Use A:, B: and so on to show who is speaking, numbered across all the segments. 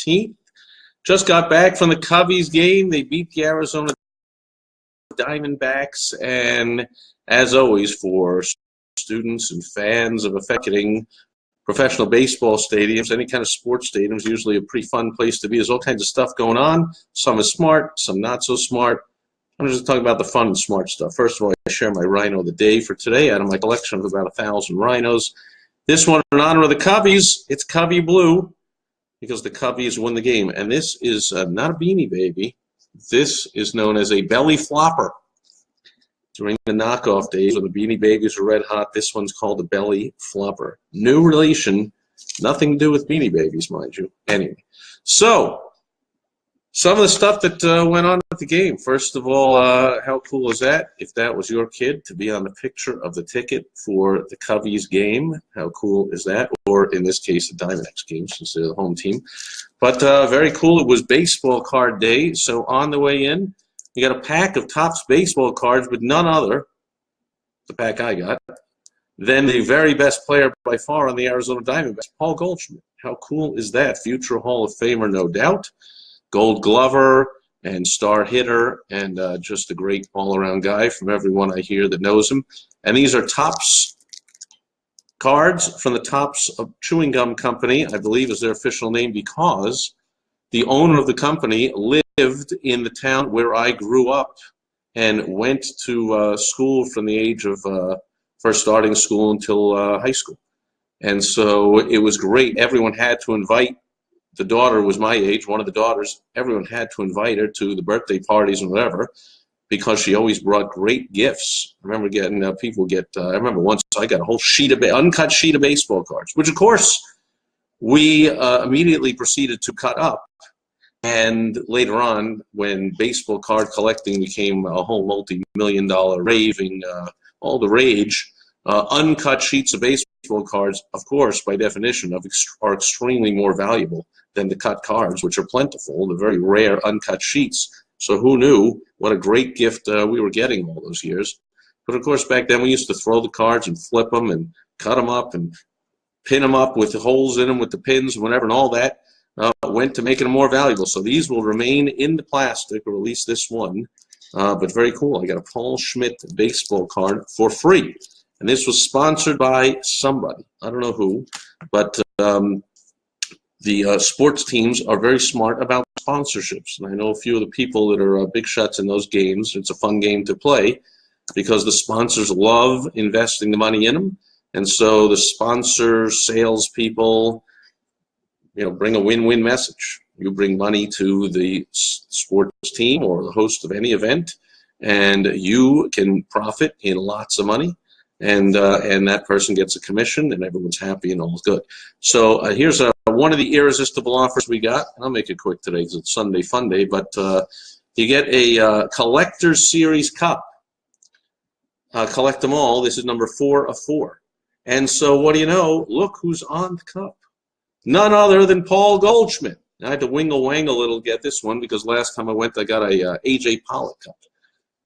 A: 19th. Just got back from the Cubbies game. They beat the Arizona Diamondbacks, and as always, for students and fans of affecting professional baseball stadiums, any kind of sports stadium is usually a pretty fun place to be. There's all kinds of stuff going on. Some is smart, some not so smart. I'm just talking about the fun and smart stuff. First of all, I share my rhino of the day for today out of my collection of about 1,000 rhinos. This one, in honor of the Cubbies, it's Cubby Blue because the Cubbies won the game. And this is not a Beanie Baby. This is known as a belly flopper. During the knockoff days when the Beanie Babies were red hot, this one's called a belly flopper. No relation, nothing to do with Beanie Babies, mind you. Anyway, so some of the stuff that went on at the game. First of all, how cool is that? If that was your kid to be on the picture of the ticket for the Cubbies game, how cool is that? Or in this case, the Diamondbacks game, since they're the home team. But very cool. It was baseball card day. So on the way in, you got a pack of Topps baseball cards, but none other, the pack I got, than the very best player by far on the Arizona Diamondbacks, Paul Goldschmidt. How cool is that? Future Hall of Famer, no doubt. Gold Glover and star hitter, and just a great all-around guy from everyone I hear that knows him. And these are Topps cards from the Topps Chewing Gum Company, I believe is their official name, because the owner of the company lived in the town where I grew up and went to school from the age of first starting school until high school. And so it was great. Everyone had to invite. The daughter was my age, one of the daughters. Everyone had to invite her to the birthday parties and whatever because she always brought great gifts. I remember getting people get, I remember once I got a whole sheet of, uncut sheet of baseball cards, which of course we immediately proceeded to cut up. And later on, when baseball card collecting became a whole multi-million-dollar raving, all the rage, uncut sheets of baseball cards, of course, by definition, are extremely more valuable than the cut cards, which are plentiful, the very rare uncut sheets. So who knew what a great gift we were getting all those years. But of course, back then we used to throw the cards and flip them and cut them up and pin them up with the holes in them with the pins and whatever, and all that went to making them more valuable. So these will remain in the plastic, or at least this one. But very cool. I got a Paul Schmidt baseball card for free. And this was sponsored by somebody. I don't know who. But the sports teams are very smart about sponsorships. And I know a few of the people that are big shots in those games. It's a fun game to play because the sponsors love investing the money in them. And so the sponsors, salespeople, bring a win-win message. You bring money to the sports team or the host of any event, and you can profit in lots of money, and that person gets a commission, and everyone's happy and all's good. So here's one of the irresistible offers we got. I'll make it quick today because it's Sunday Funday, but you get a Collector's Series Cup. Collect them all. This is number 4 of 4. And so what do you know? Look who's on the cup. None other than Paul Goldschmidt. I had to wingle-wangle a little to get this one because last time I went, I got a A.J. Pollock cup.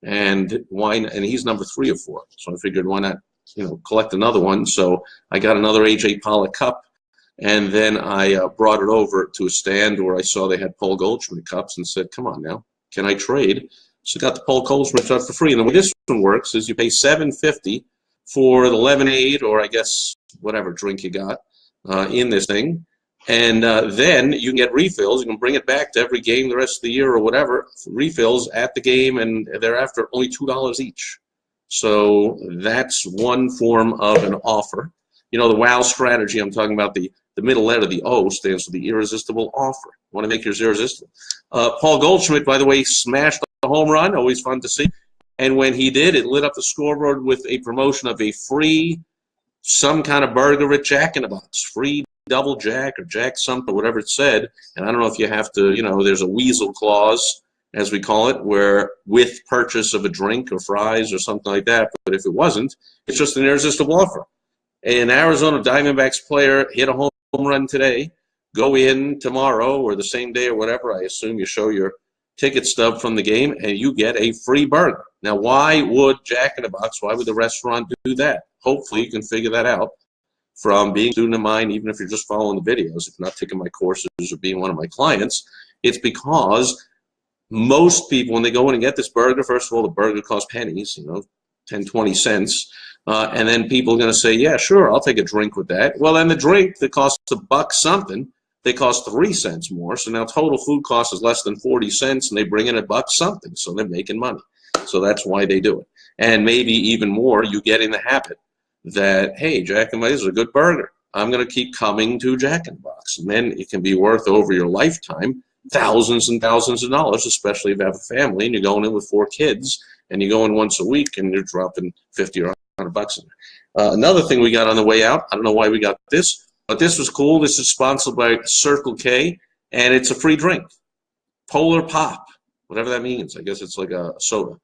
A: And he's number 3 of 4. So I figured why not, collect another one. So I got another A.J. Pollock cup. And then I brought it over to a stand where I saw they had Paul Goldschmidt cups and said, come on now, can I trade? So I got the Paul Goldschmidt cup for free. And the way this one works is you pay $7.50 for the lemonade, or I guess whatever drink you got in this thing. And then you can get refills. You can bring it back to every game the rest of the year or whatever, refills at the game, and thereafter only $2 each. So that's one form of an offer. The WOW strategy, I'm talking about the middle letter, the O, stands for the irresistible offer. Want to make yours irresistible. Paul Goldschmidt, by the way, smashed a home run, always fun to see. And when he did, it lit up the scoreboard with a promotion of a free, some kind of burger at Jack in the Box, free double jack or jack something, whatever it said. And I don't know if you have to, there's a weasel clause, as we call it, where with purchase of a drink or fries or something like that. But if it wasn't, it's just an irresistible offer. An Arizona Diamondbacks player hit a home run today, go in tomorrow or the same day or whatever. I assume you show your ticket stub from the game and you get a free burger. Now, why would Jack in the Box, why would the restaurant do that? Hopefully you can figure that out. from being a student of mine, even if you're just following the videos, if you're not taking my courses or being one of my clients, it's because most people, when they go in and get this burger, first of all, the burger costs pennies, 10, 20 cents. And then people are going to say, yeah, sure, I'll take a drink with that. Well, then the drink that costs $1 something, they cost 3 cents more. So now total food cost is less than 40 cents, and they bring in $1 something. So they're making money. So that's why they do it. And maybe even more, you get in the habit that, hey, Jack in the Box is a good burger. I'm going to keep coming to Jack in the Box. And then it can be worth over your lifetime thousands and thousands of dollars, especially if you have a family and you're going in with 4 kids and you go in once a week and you're dropping 50 or $100 in there. Another thing we got on the way out, I don't know why we got this, but this was cool. This is sponsored by Circle K, and it's a free drink. Polar Pop, whatever that means. I guess it's like a soda.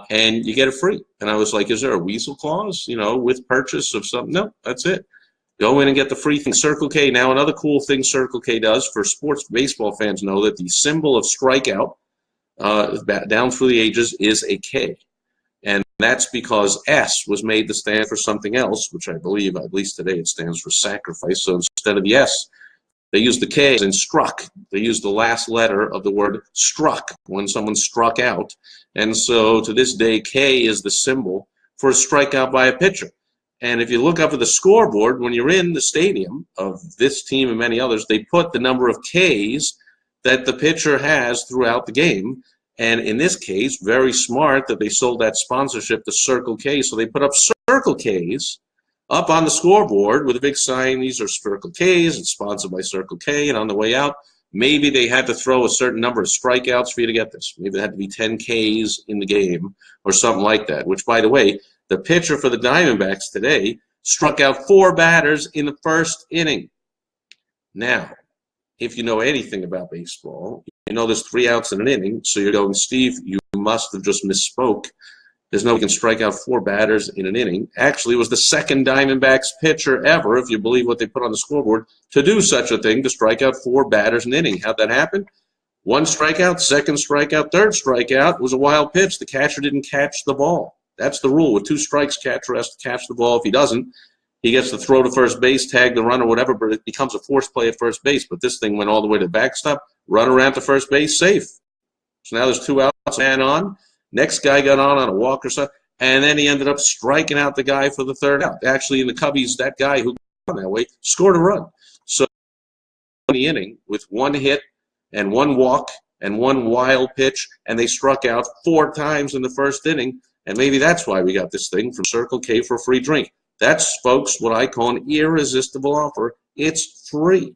A: And you get it free. And I was like, is there a weasel clause, with purchase of something? No, that's it. Go in and get the free thing. Circle K. Now, another cool thing Circle K does for sports baseball fans know that the symbol of strikeout down through the ages is a K. And that's because S was made to stand for something else, which I believe, at least today, it stands for sacrifice. So instead of the S, they used the K as in struck. They used the last letter of the word struck when someone struck out. And so to this day, K is the symbol for a strikeout by a pitcher. And if you look up at the scoreboard, when you're in the stadium of this team and many others, they put the number of Ks that the pitcher has throughout the game. And in this case, very smart that they sold that sponsorship to Circle K. So they put up Circle Ks up on the scoreboard with a big sign, these are Circle Ks, it's sponsored by Circle K, and on the way out, maybe they had to throw a certain number of strikeouts for you to get this. Maybe there had to be 10 Ks in the game or something like that, which, by the way, the pitcher for the Diamondbacks today struck out 4 batters in the first inning. Now, if you know anything about baseball, you know there's 3 outs in an inning, so you're going, Steve, you must have just misspoke. There's nobody can strike out 4 batters in an inning. Actually, it was the second Diamondbacks pitcher ever, if you believe what they put on the scoreboard, to do such a thing, to strike out 4 batters in an inning. How'd that happen? 1 strikeout, 2nd strikeout, 3rd strikeout. It was a wild pitch. The catcher didn't catch the ball. That's the rule. With 2 strikes, catcher has to catch the ball. If he doesn't, he gets to throw to first base, tag the runner, whatever, but it becomes a forced play at first base. But this thing went all the way to the backstop, run around to first base, safe. So now there's 2 outs, man on. Next guy got on a walk or something, and then he ended up striking out the guy for the 3rd out. Actually, in the Cubbies, that guy who got that way scored a run. So in the inning with 1 hit and 1 walk and 1 wild pitch, and they struck out 4 times in the first inning, and maybe that's why we got this thing from Circle K for a free drink. That's, folks, what I call an irresistible offer. It's free.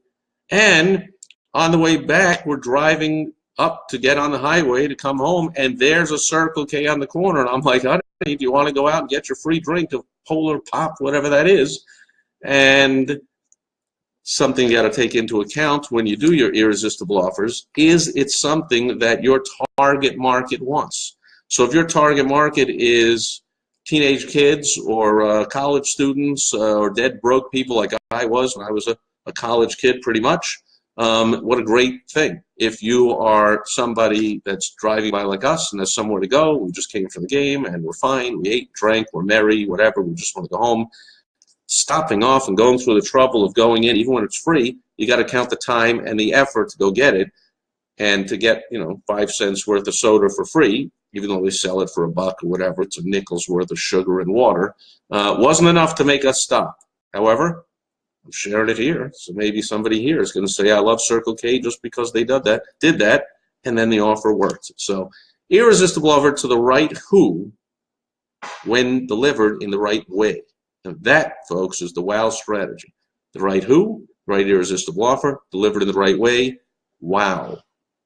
A: And on the way back, we're driving up to get on the highway to come home, and there's a Circle K on the corner. And I'm like, honey, do you want to go out and get your free drink of Polar Pop, whatever that is? And something you got to take into account when you do your irresistible offers is it's something that your target market wants. So if your target market is teenage kids or college students or dead broke people like I was when I was a college kid pretty much, what a great thing. If you are somebody that's driving by like us and has somewhere to go, we just came from the game and we're fine, we ate, drank, we're merry, whatever, we just want to go home, stopping off and going through the trouble of going in, even when it's free, you got to count the time and the effort to go get it. And to get, 5 cents worth of soda for free, even though they sell it for $1 or whatever, it's a nickel's worth of sugar and water, wasn't enough to make us stop. However, I'm sharing it here, so maybe somebody here is going to say, I love Circle K just because they did that, and then the offer worked. So, irresistible offer to the right who, when delivered in the right way. And that, folks, is the wow strategy. The right who, right irresistible offer, delivered in the right way, wow.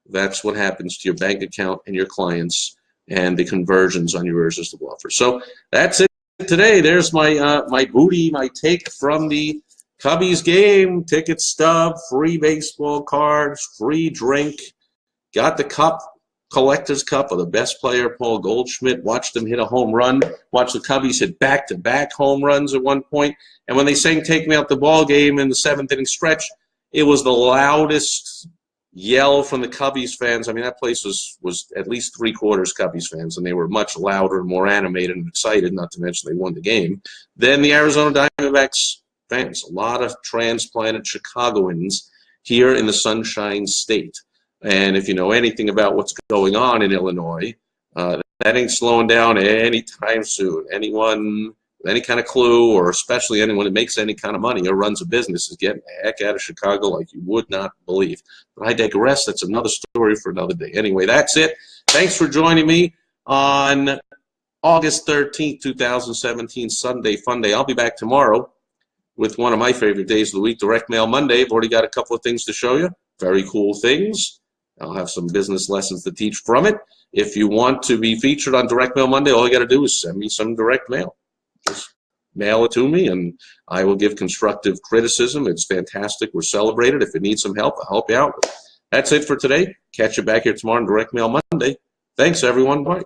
A: That's what happens to your bank account and your clients and the conversions on your irresistible offer. So that's it today. There's my my booty, my take from the Cubbies game. Ticket stub, free baseball cards, free drink. Got the cup, collector's cup of the best player, Paul Goldschmidt. Watched him hit a home run. Watched the Cubbies hit back-to-back home runs at one point. And when they sang "Take Me Out the Ball Game" in the 7th inning stretch, it was the loudest yell from the Cubbies fans. I mean, that place was at least 3/4 Cubbies fans, and they were much louder and more animated and excited, not to mention they won the game, than the Arizona Diamondbacks fans, a lot of transplanted Chicagoans here in the Sunshine State. And if you know anything about what's going on in Illinois, that ain't slowing down anytime soon. Anyone with any kind of clue, or especially anyone that makes any kind of money or runs a business, is getting the heck out of Chicago like you would not believe. But I digress. That's another story for another day. Anyway, that's it. Thanks for joining me on August 13th, 2017, Sunday Funday. I'll be back tomorrow with one of my favorite days of the week, Direct Mail Monday. I've already got a couple of things to show you. Very cool things. I'll have some business lessons to teach from it. If you want to be featured on Direct Mail Monday, all you got to do is send me some direct mail. Just mail it to me, and I will give constructive criticism. It's fantastic. We're celebrated. If you need some help, I'll help you out. That's it for today. Catch you back here tomorrow on Direct Mail Monday. Thanks, everyone. Bye.